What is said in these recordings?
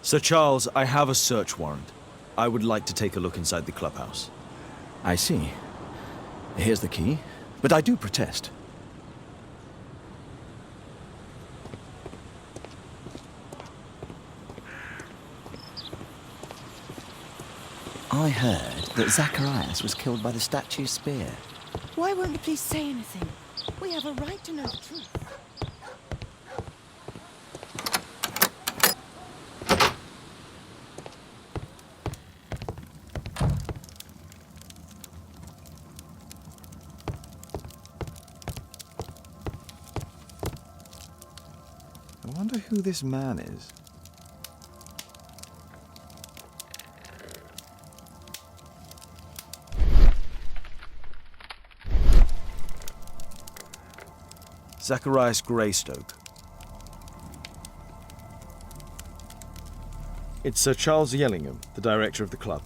Sir Charles, I have a search warrant. I would like to take a look inside the clubhouse. I see. Here's the key, but I do protest. I heard that Zacharias was killed by the statue's spear. Why won't you please say anything? We have a right to know the truth. I wonder who this man is. Zacharias Greystoke. It's Sir Charles Yellingham, the director of the club.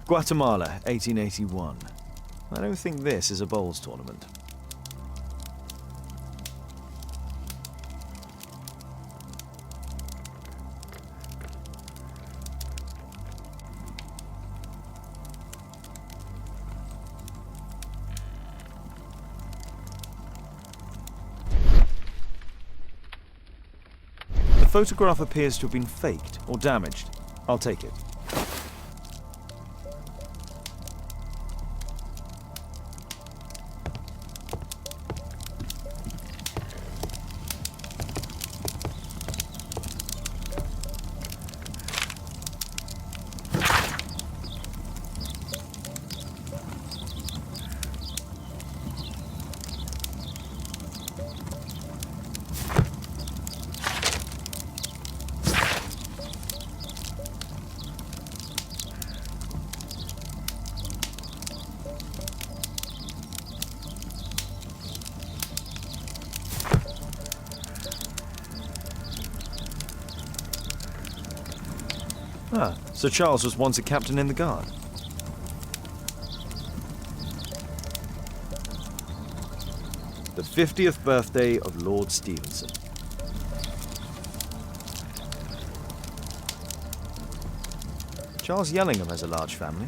Guatemala, 1881. I don't think this is a bowls tournament. The photograph appears to have been faked or damaged. I'll take it. Ah, Sir Charles was once a captain in the guard. The 50th birthday of Lord Stevenson. Charles Yellingham has a large family.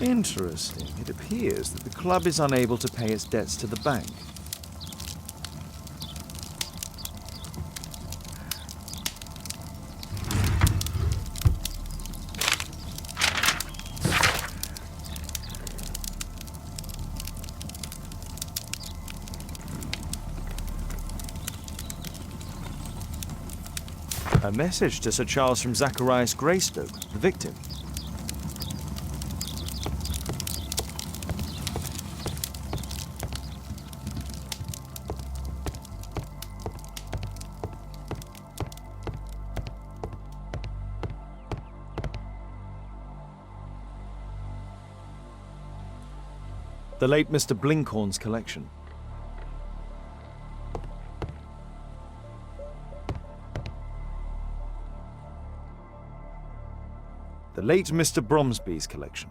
Interesting. It appears that the club is unable to pay its debts to the bank. A message to Sir Charles from Zacharias Greystoke, the victim. The late Mr. Blinkhorn's collection. The late Mr. Bromsby's collection.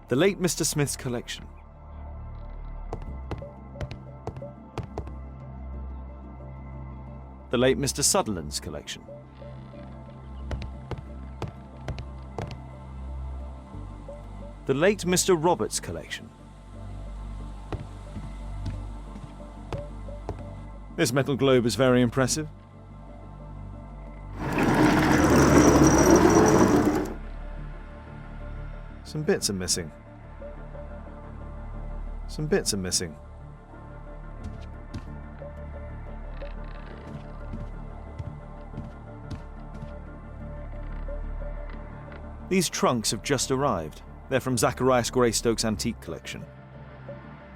The late Mr. Smith's collection. The late Mr. Sutherland's collection. The late Mr. Roberts' collection. This metal globe is very impressive. Some bits are missing. Some bits are missing. These trunks have just arrived. They're from Zacharias Greystoke's antique collection.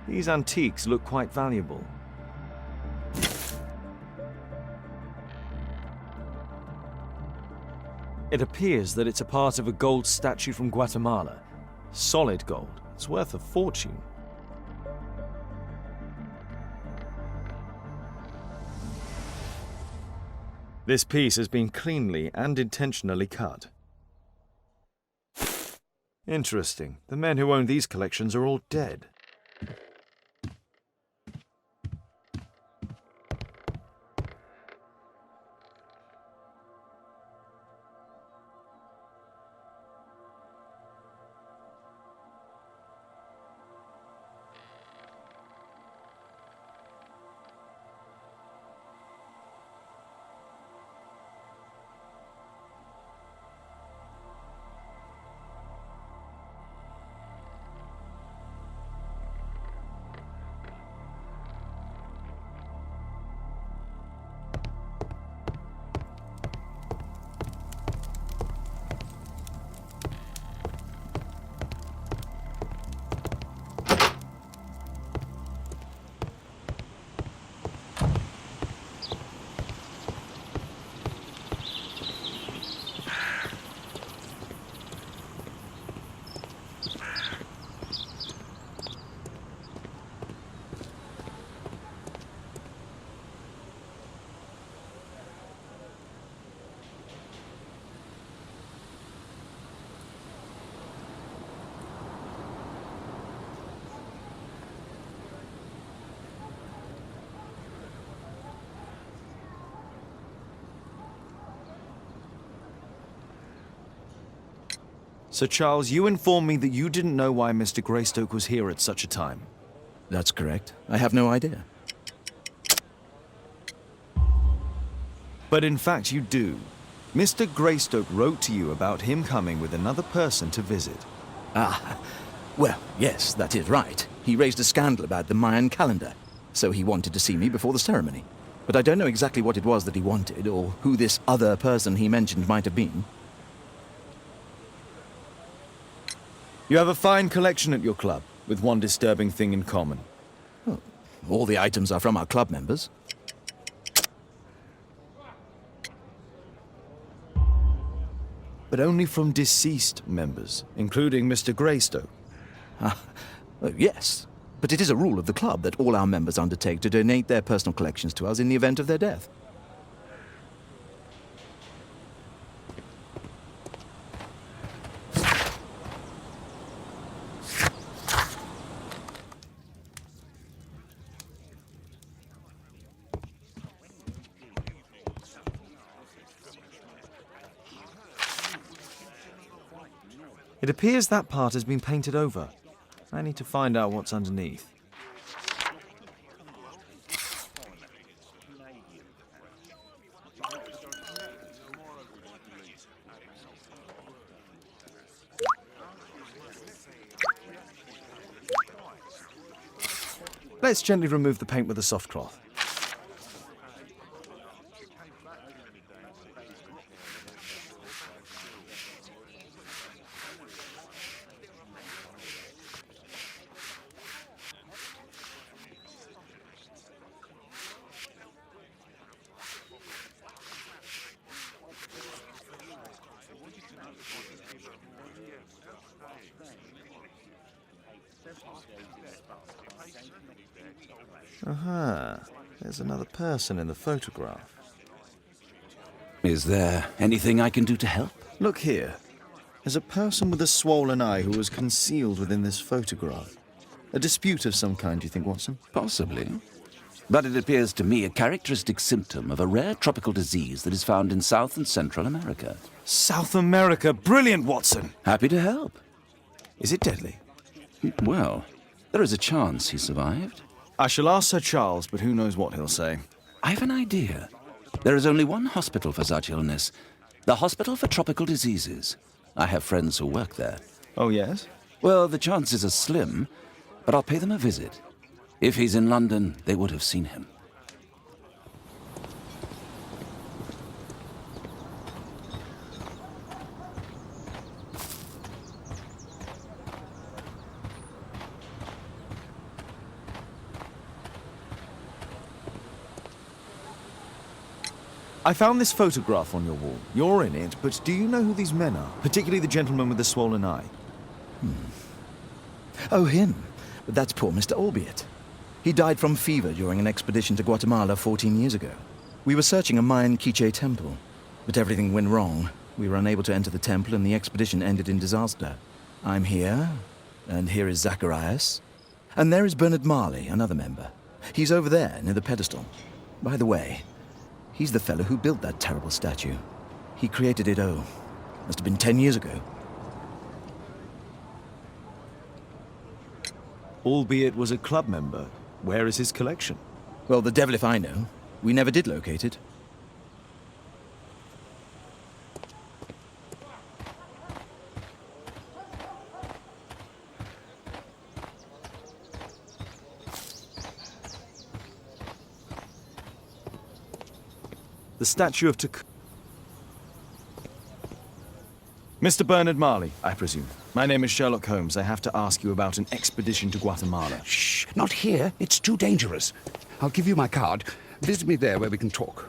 These antiques look quite valuable. It appears that it's a part of a gold statue from Guatemala. Solid gold. It's worth a fortune. This piece has been cleanly and intentionally cut. Interesting. The men who own these collections are all dead. Sir Charles, you informed me that you didn't know why Mr. Greystoke was here at such a time. That's correct. I have no idea. But in fact you do. Mr. Greystoke wrote to you about him coming with another person to visit. Ah, well, yes, that is right. He raised a scandal about the Mayan calendar, so he wanted to see me before the ceremony. But I don't know exactly what it was that he wanted, or who this other person he mentioned might have been. You have a fine collection at your club, with one disturbing thing in common. Oh, all the items are from our club members. But only from deceased members, including Mr. Greystoke. Yes, but it is a rule of the club that all our members undertake to donate their personal collections to us in the event of their death. It appears that part has been painted over. I need to find out what's underneath. Let's gently remove the paint with a soft cloth. Aha, there's another person in the photograph. Is there anything I can do to help? Look here. There's a person with a swollen eye who was concealed within this photograph. A dispute of some kind, do you think, Watson? Possibly. But it appears to me a characteristic symptom of a rare tropical disease that is found in South and Central America. South America! Brilliant, Watson! Happy to help. Is it deadly? Well, there is a chance he survived. I shall ask Sir Charles, but who knows what he'll say. I have an idea. There is only one hospital for such illness. The Hospital for Tropical Diseases. I have friends who work there. Oh, yes? Well, the chances are slim, but I'll pay them a visit. If he's in London, they would have seen him. I found this photograph on your wall. You're in it, but do you know who these men are? Particularly the gentleman with the swollen eye. Oh, him. But that's poor Mr. Albeit. He died from fever during an expedition to Guatemala 14 years ago. We were searching a Mayan Quiche temple, but everything went wrong. We were unable to enter the temple and the expedition ended in disaster. I'm here, and here is Zacharias. And there is Bernard Marley, another member. He's over there, near the pedestal. By the way, he's the fellow who built that terrible statue. He created it, must have been 10 years ago. Albeit was a club member. Where is his collection? Well, the devil if I know. We never did locate it. The statue of Mr. Bernard Marley, I presume. My name is Sherlock Holmes. I have to ask you about an expedition to Guatemala. Shh, not here. It's too dangerous. I'll give you my card. Visit me there where we can talk.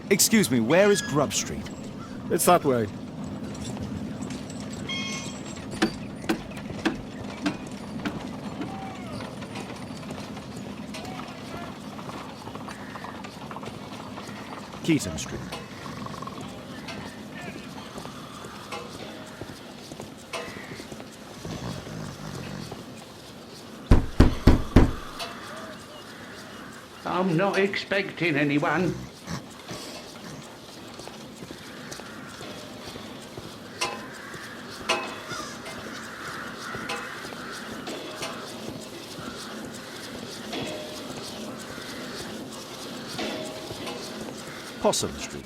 Excuse me, where is Grub Street? It's that way. Keaton Street. I'm not expecting anyone. Possum Street.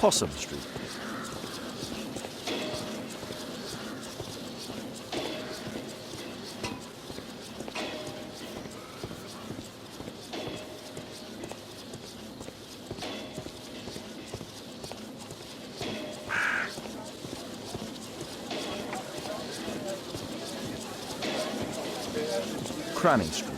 Possum Street. Cranny Street.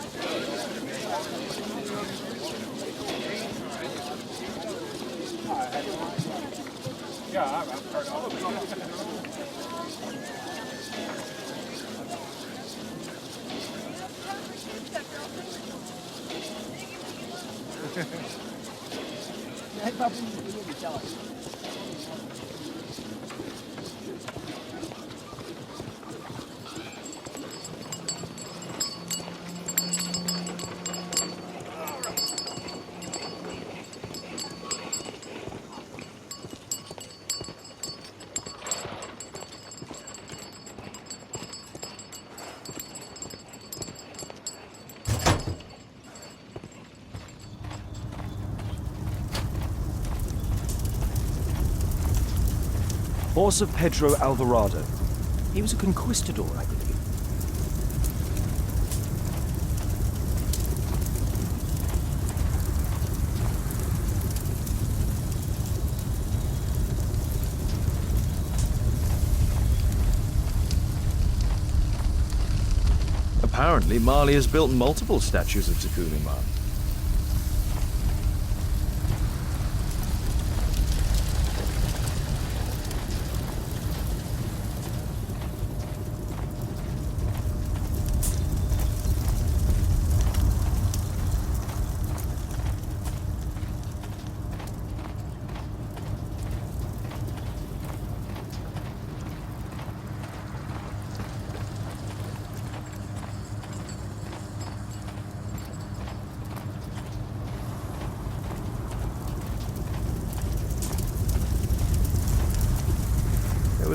Horse of Pedro Alvarado. He was a conquistador, I believe. Apparently, Marley has built multiple statues of Takumi Man.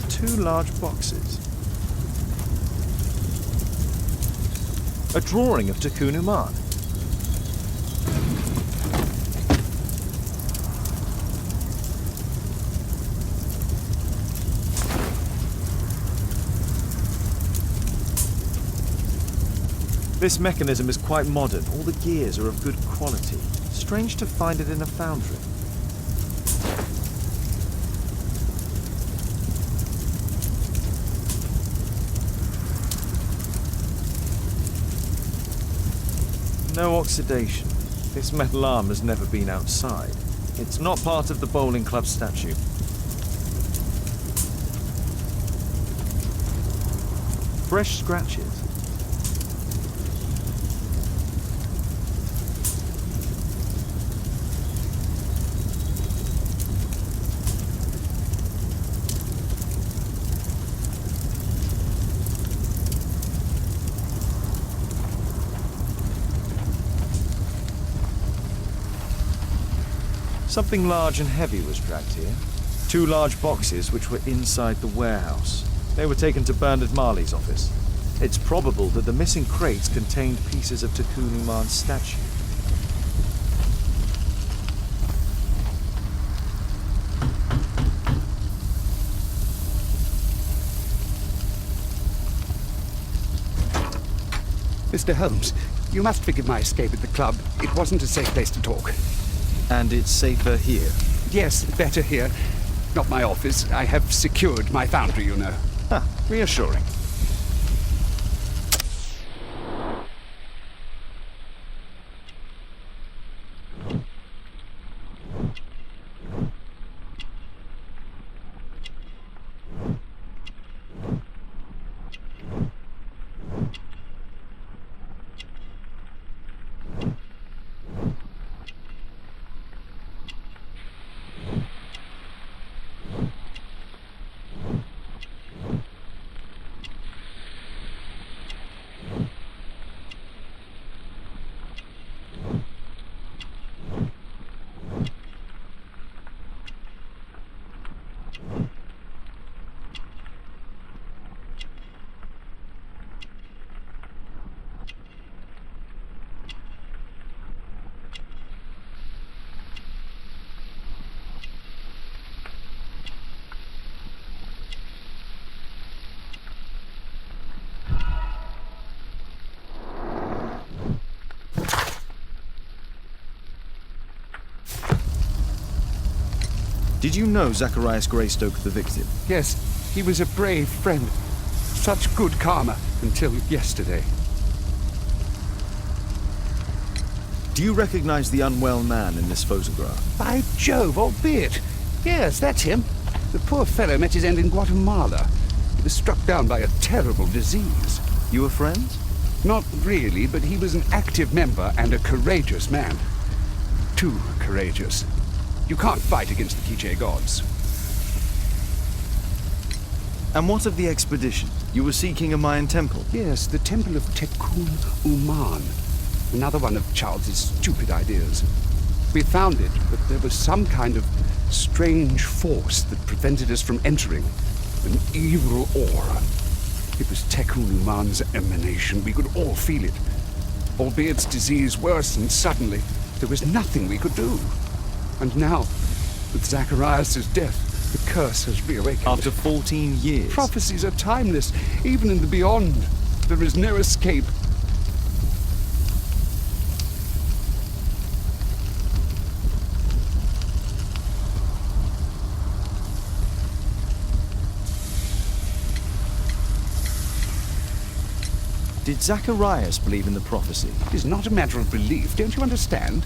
two large boxes. A drawing of Tikkun Uman. This mechanism is quite modern. All the gears are of good quality. Strange to find it in a foundry. No oxidation. This metal arm has never been outside. It's not part of the bowling club statue. Fresh scratches. Something large and heavy was dragged here. Two large boxes which were inside the warehouse. They were taken to Bernard Marley's office. It's probable that the missing crates contained pieces of Tikkun Uman's statue. Mr. Holmes, you must forgive my escape at the club. It wasn't a safe place to talk. And it's safer here. Yes, better here. Not my office. I have secured my foundry, you know. Ah, reassuring. Did you know Zacharias Greystoke, the victim? Yes, he was a brave friend. Such good karma until yesterday. Do you recognize the unwell man in this photograph? By Jove, albeit. Yes, that's him. The poor fellow met his end in Guatemala. He was struck down by a terrible disease. You were friends? Not really, but he was an active member and a courageous man. Too courageous. You can't fight against the Quiche gods. And what of the expedition? You were seeking a Mayan temple? Yes, the temple of Tikkun Uman. Another one of Charles's stupid ideas. We found it, but there was some kind of strange force that prevented us from entering. An evil aura. It was Tikkun Uman's emanation. We could all feel it. Albeit its disease worsened suddenly, there was nothing we could do. And now, with Zacharias' death, the curse has reawakened. After 14 years? Prophecies are timeless, even in the beyond. There is no escape. Did Zacharias believe in the prophecy? It is not a matter of belief, don't you understand?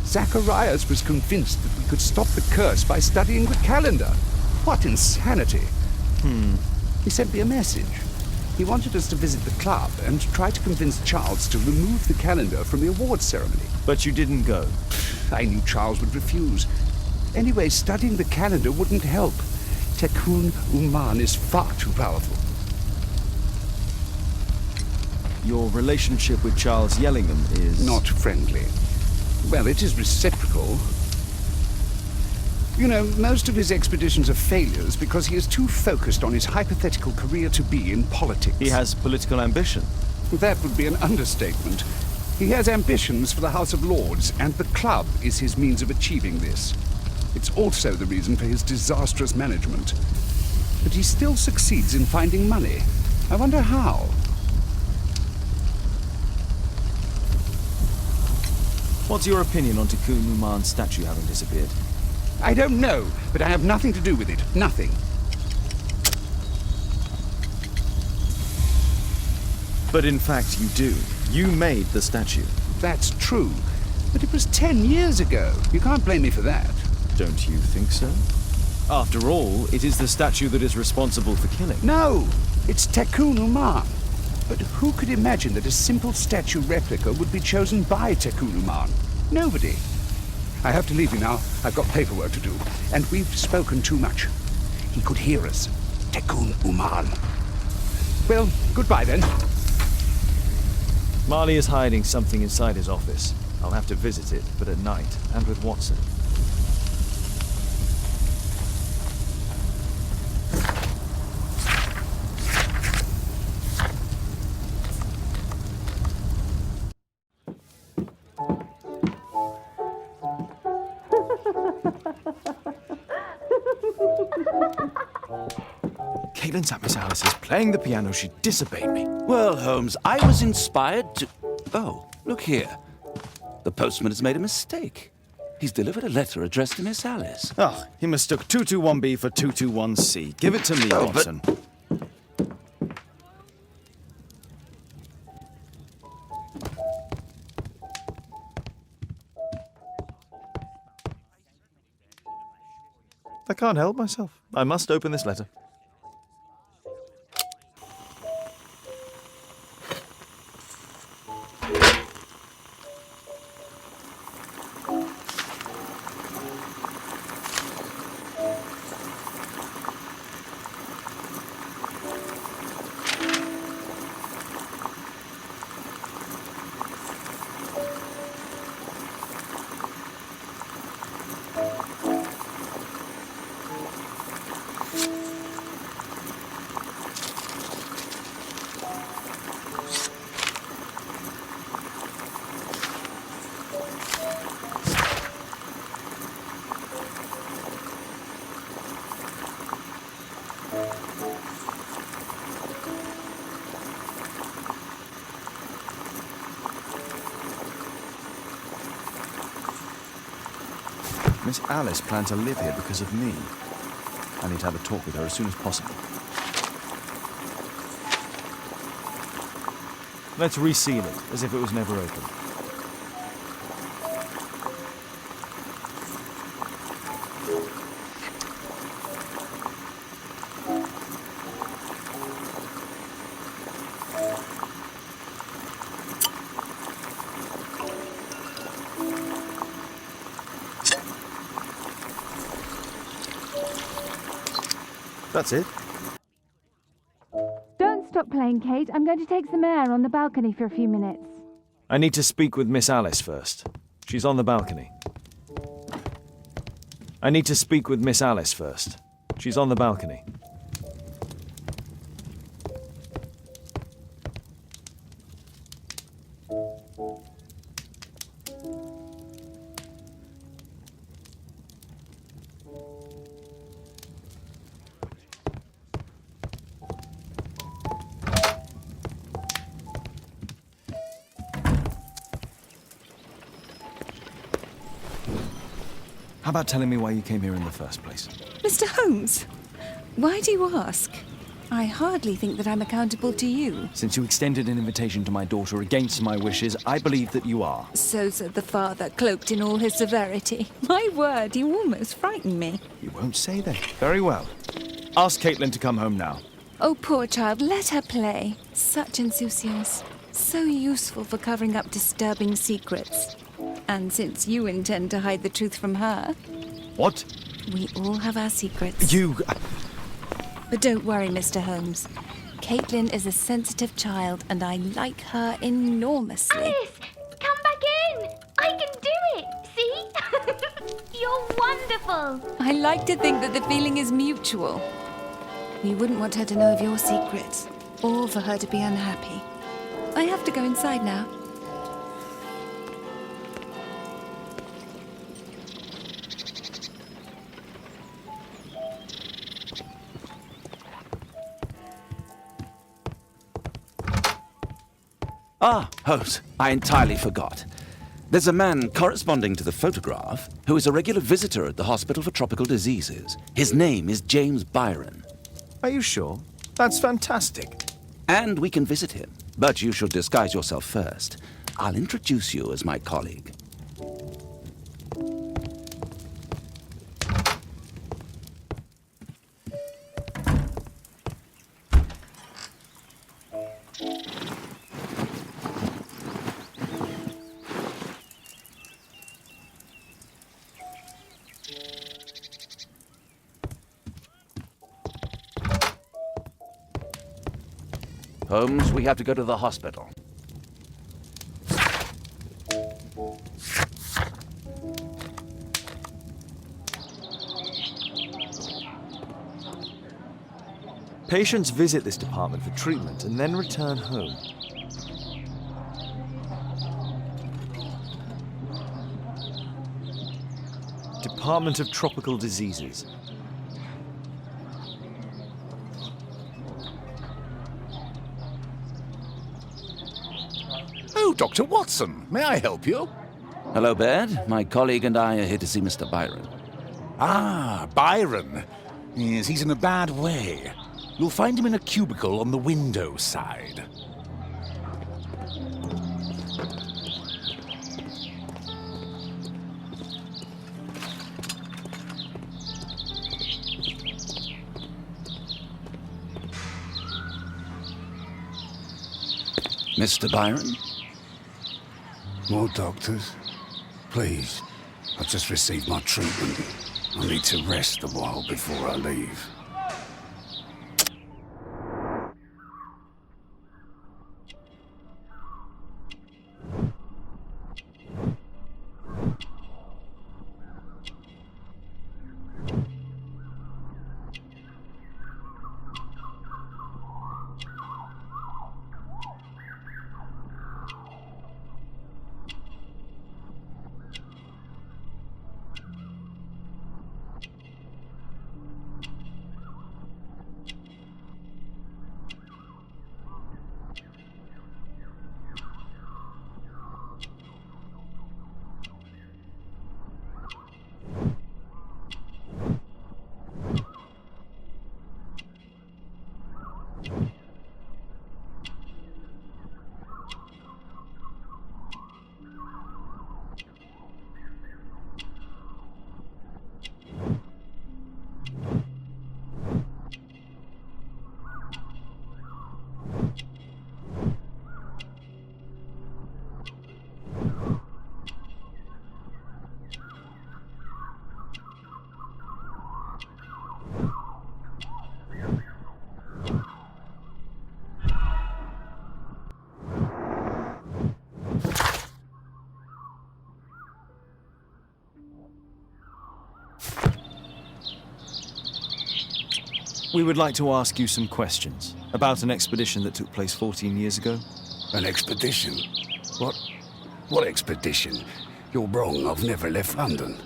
Zacharias was convinced that we could stop the curse by studying the calendar. What insanity! He sent me a message. He wanted us to visit the club and try to convince Charles to remove the calendar from the awards ceremony. But you didn't go? I knew Charles would refuse. Anyway, studying the calendar wouldn't help. Tikkun Uman is far too powerful. Your relationship with Charles Yellingham is... Not friendly. Well, it is reciprocal. You know, most of his expeditions are failures because he is too focused on his hypothetical career to be in politics. He has political ambition. That would be an understatement. He has ambitions for the House of Lords, and the club is his means of achieving this. It's also the reason for his disastrous management. But he still succeeds in finding money. I wonder how. What's your opinion on Tikkun Uman's statue having disappeared? I don't know, but I have nothing to do with it. Nothing. But in fact you do. You made the statue. That's true. But it was 10 years ago. You can't blame me for that. Don't you think so? After all, it is the statue that is responsible for killing. No! It's Tikkun Uman. But who could imagine that a simple statue replica would be chosen by Tikkun Uman? Nobody. I have to leave you now. I've got paperwork to do. And we've spoken too much. He could hear us. Tikkun Uman. Well, goodbye then. Marley is hiding something inside his office. I'll have to visit it, but at night, and with Watson. Caitlin sat Miss Alice's playing the piano. She disobeyed me. Well, Holmes, I was inspired to... Oh, look here. The postman has made a mistake. He's delivered a letter addressed to Miss Alice. Oh, he mistook 221B for 221C. Give it to me, Oh, but- Watson. I can't help myself. I must open this letter. Miss Alice planned to live here because of me. I need to have a talk with her as soon as possible. Let's reseal it, as if it was never opened. That's it. Don't stop playing, Kate. I'm going to take some air on the balcony for a few minutes. I need to speak with Miss Alice first. She's on the balcony. I need to speak with Miss Alice first. She's on the balcony. How about telling me why you came here in the first place? Mr. Holmes, why do you ask? I hardly think that I'm accountable to you. Since you extended an invitation to my daughter against my wishes, I believe that you are. So said the father, cloaked in all his severity. My word, you almost frightened me. You won't say that. Very well. Ask Caitlin to come home now. Oh, poor child, let her play. Such insouciance. So useful for covering up disturbing secrets. And since you intend to hide the truth from her... What? We all have our secrets. You... But don't worry, Mr. Holmes. Caitlin is a sensitive child, and I like her enormously. Alice, come back in. I can do it. See? You're wonderful! I like to think that the feeling is mutual. We wouldn't want her to know of your secrets, or for her to be unhappy. I have to go inside now. Ah, Holmes, I entirely forgot. There's a man corresponding to the photograph who is a regular visitor at the Hospital for Tropical Diseases. His name is James Byron. Are you sure? That's fantastic. And we can visit him, but you should disguise yourself first. I'll introduce you as my colleague. Holmes, we have to go to the hospital. Patients visit this department for treatment and then return home. Department of Tropical Diseases. Oh, Dr. Watson, may I help you? Hello, Baird. My colleague and I are here to see Mr. Byron. Ah, Byron. Yes, he's in a bad way. You'll find him in a cubicle on the window side. Mr. Byron? More doctors? Please. I've just received my treatment. I need to rest a while before I leave. We would like to ask you some questions about an expedition that took place 14 years ago. An expedition? What expedition? You're wrong. I've never left London.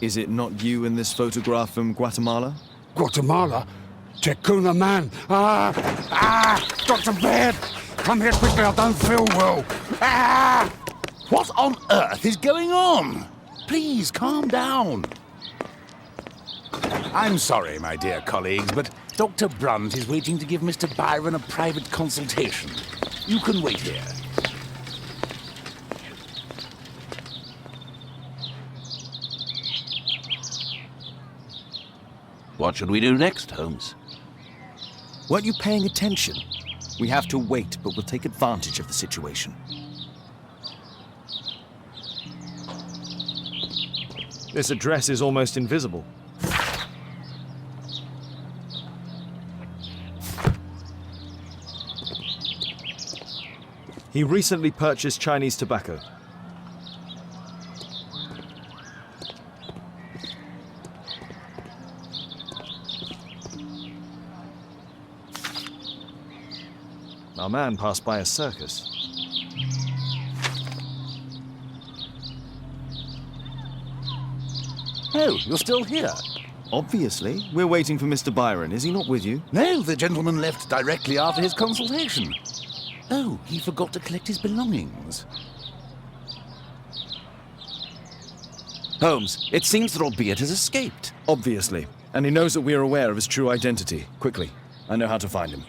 Is it not you in this photograph from Guatemala? Guatemala? Tecuna man! Dr. Baird! Come here quickly, I don't feel well! What on earth is going on? Please, calm down. I'm sorry, my dear colleagues, but Dr. Brunt is waiting to give Mr. Byron a private consultation. You can wait here. What should we do next, Holmes? Weren't you paying attention? We have to wait, but we'll take advantage of the situation. This address is almost invisible. He recently purchased Chinese tobacco. Our man passed by a circus. Oh, you're still here? Obviously. We're waiting for Mr. Byron. Is he not with you? No, the gentleman left directly after his consultation. Oh, he forgot to collect his belongings. Holmes, it seems that Albeit has escaped. Obviously. And he knows that we are aware of his true identity. Quickly. I know how to find him.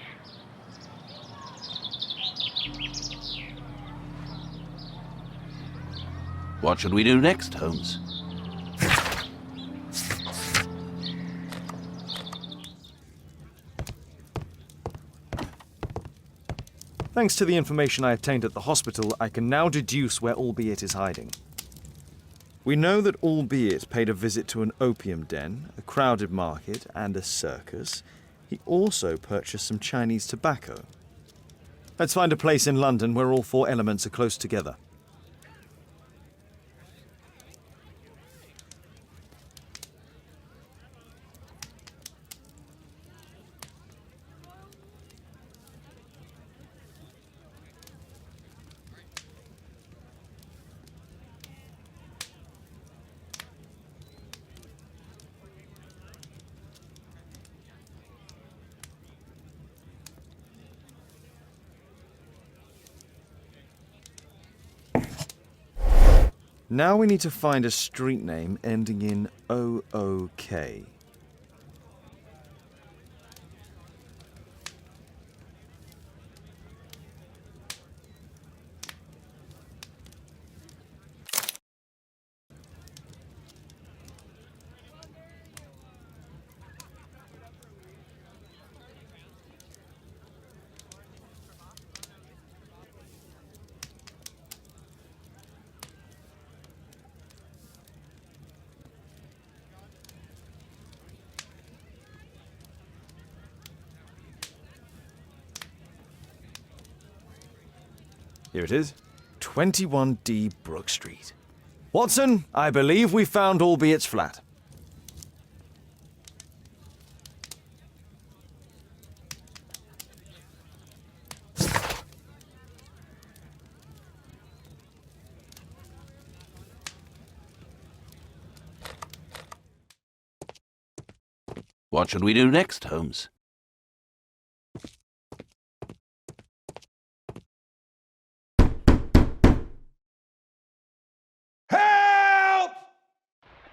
What should we do next, Holmes? Thanks to the information I obtained at the hospital, I can now deduce where Albeit is hiding. We know that Albeit paid a visit to an opium den, a crowded market, and a circus. He also purchased some Chinese tobacco. Let's find a place in London where all four elements are close together. Now we need to find a street name ending in OOK. Here it is. 21D Brook Street. Watson, I believe we found Albeit's flat. What should we do next, Holmes?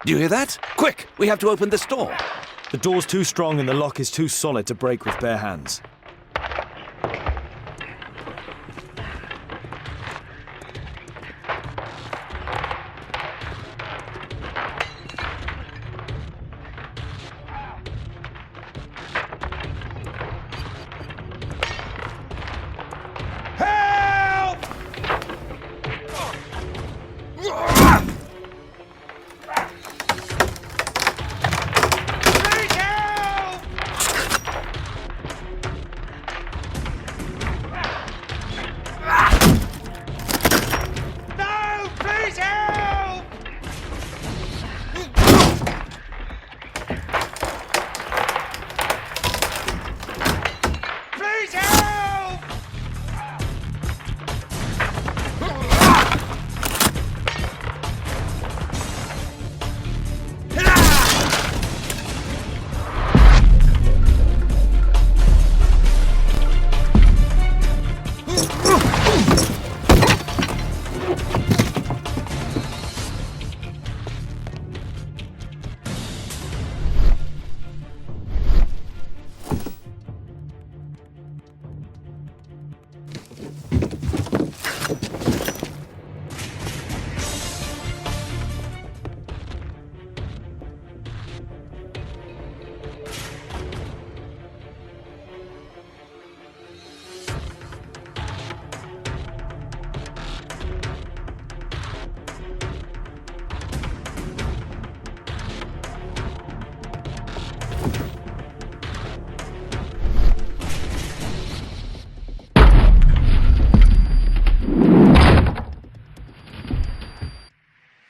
Do you hear that? Quick! We have to open this door. The door's too strong and the lock is too solid to break with bare hands.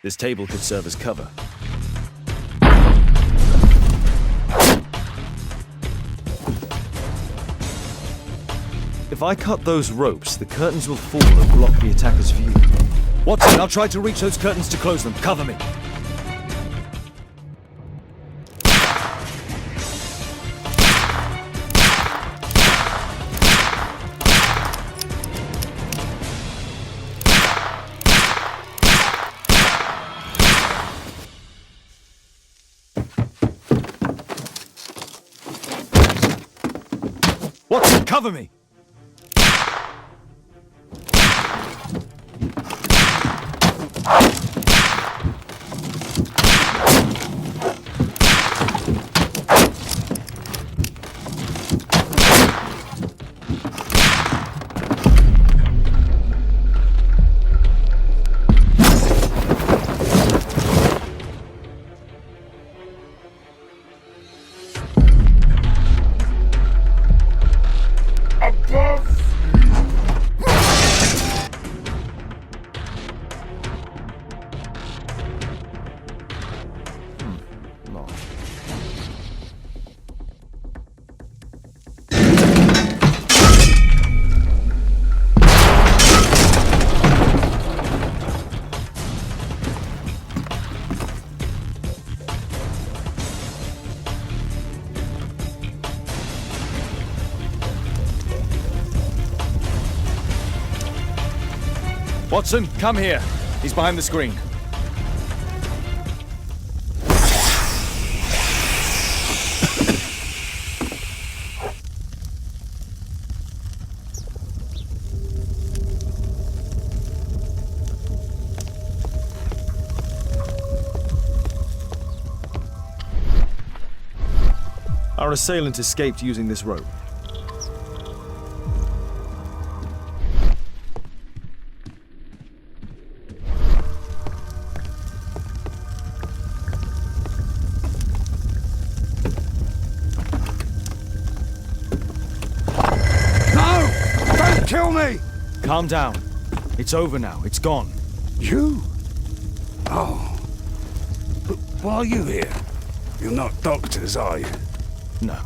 This table could serve as cover. If I cut those ropes, the curtains will fall and block the attacker's view. Watson, I'll try to reach those curtains to close them. Cover me. Watson, cover me! Watson, come here. He's behind the screen. Our assailant escaped using this rope. Kill me! Calm down. It's over now. It's gone. You? Oh. But why are you here? You're not doctors, are you? No.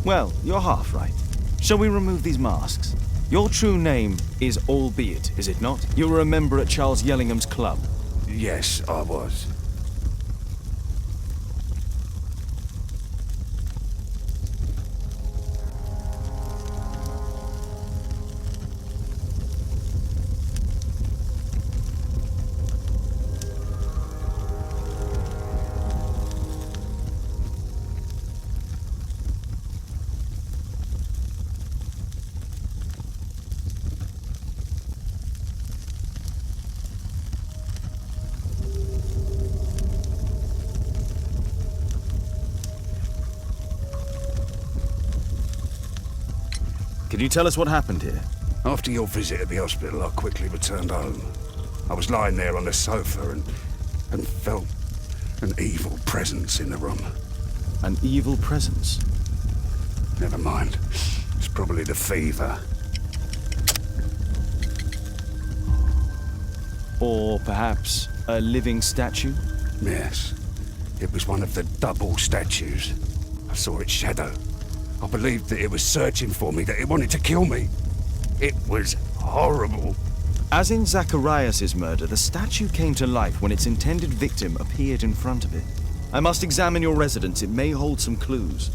Well, you're half right. Shall we remove these masks? Your true name is Albeit, is it not? You were a member at Charles Yellingham's club. Yes, I was. Can you tell us what happened here? After your visit at the hospital, I quickly returned home. I was lying there on the sofa and felt an evil presence in the room. An evil presence? Never mind. It's probably the fever. Or perhaps a living statue? Yes. It was one of the double statues. I saw its shadow. I believed that it was searching for me, that it wanted to kill me. It was horrible. As in Zacharias' murder, the statue came to life when its intended victim appeared in front of it. I must examine your residence. It may hold some clues.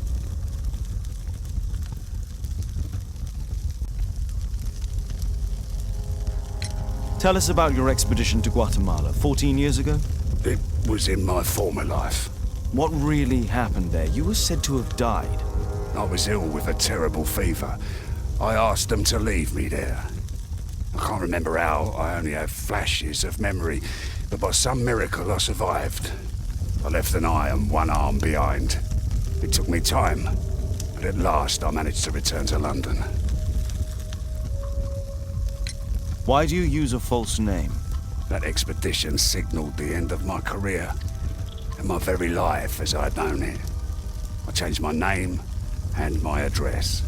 Tell us about your expedition to Guatemala 14 years ago. It was in my former life. What really happened there? You were said to have died. I was ill with a terrible fever. I asked them to leave me there. I can't remember how. I only have flashes of memory. But by some miracle, I survived. I left an eye and one arm behind. It took me time. But at last, I managed to return to London. Why do you use a false name? That expedition signaled the end of my career. And my very life as I'd known it. I changed my name and my address.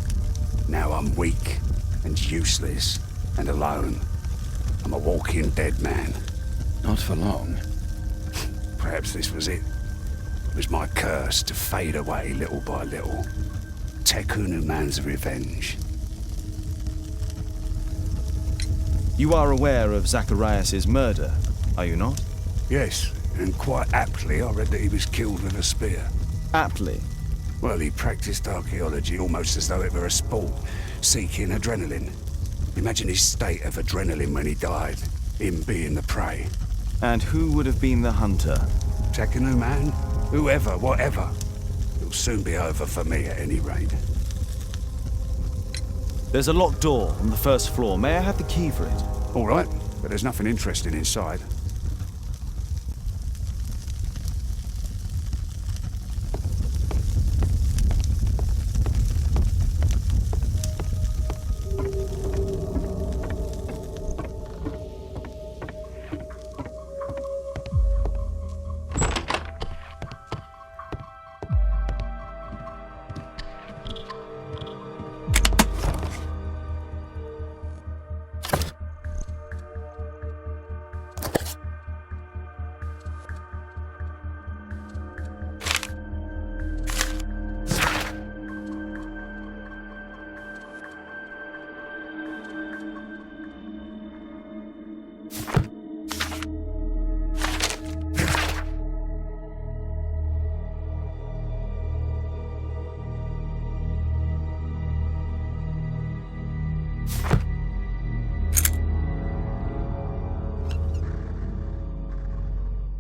Now I'm weak and useless and alone. I'm a walking dead man. Not for long. Perhaps this was it. It was my curse to fade away little by little. Tekunu man's revenge. You are aware of Zacharias' murder, are you not? Yes, and quite aptly I read that he was killed with a spear. Aptly. Well, he practiced archaeology almost as though it were a sport, seeking adrenaline. Imagine his state of adrenaline when he died, him being the prey. And who would have been the hunter? Tekunu man? Whoever, whatever. It'll soon be over for me at any rate. There's a locked door on the first floor. May I have the key for it? All right, but there's nothing interesting inside.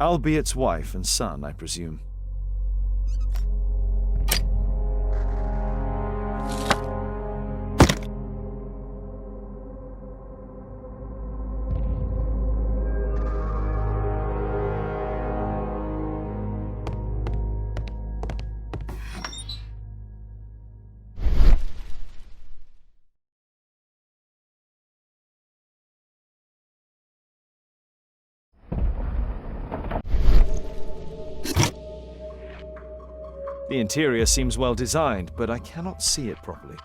Albiet's wife and son, I presume. The interior seems well designed, but I cannot see it properly.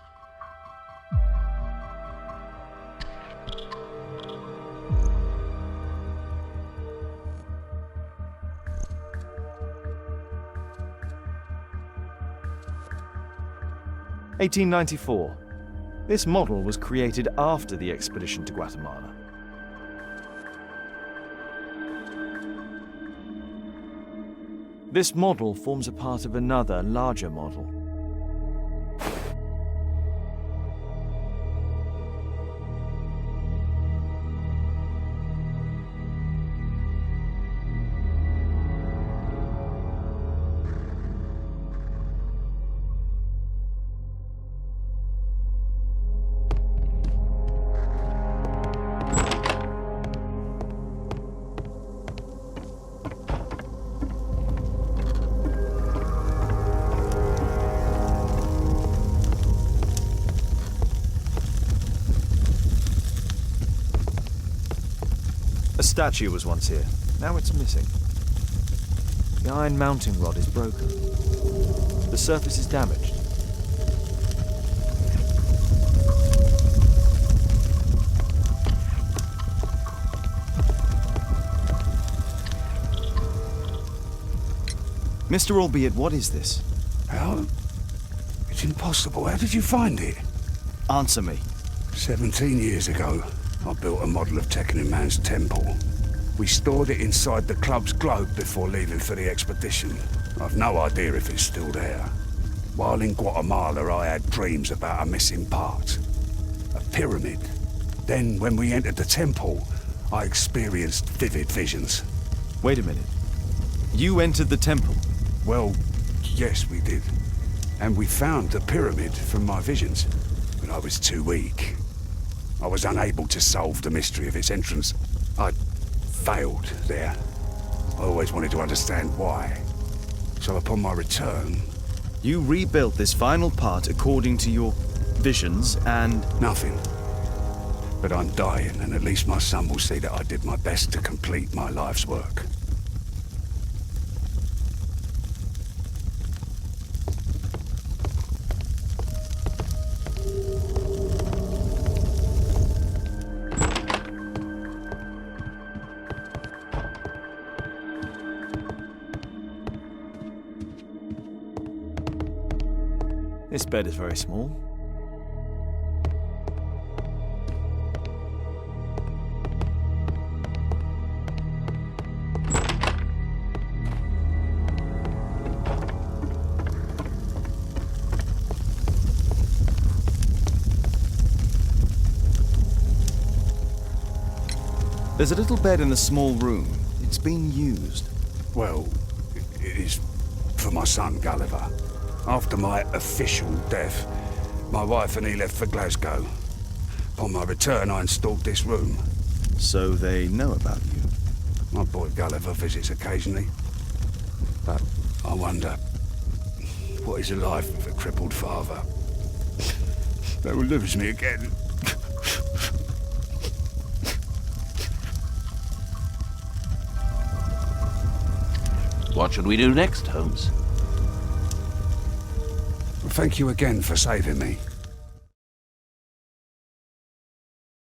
(1894). This model was created after the expedition to Guatemala. This model forms a part of another, larger model. A statue was once here. Now it's missing. The iron mounting rod is broken. The surface is damaged. Mr. Albiet, what is this? How? It's impossible. How did you find it? Answer me. 17 years ago, I built a model of Tekunu Man's temple. We stored it inside the club's globe before leaving for the expedition. I've no idea if it's still there. While in Guatemala, I had dreams about a missing part. A pyramid. Then, when we entered the temple, I experienced vivid visions. Wait a minute. You entered the temple? Well, yes, we did. And we found the pyramid from my visions. But I was too weak. I was unable to solve the mystery of its entrance. I failed there. I always wanted to understand why. So upon my return... You rebuilt this final part according to your visions and... Nothing. But I'm dying, and at least my son will see that I did my best to complete my life's work. This bed is very small. There's a little bed in the small room. It's been used. Well, it is for my son, Gulliver. After my official death, my wife and he left for Glasgow. Upon my return, I installed this room. So they know about you. My boy Gulliver visits occasionally. But I wonder, what is the life of a crippled father? They will lose me again. What should we do next, Holmes? Thank you again for saving me.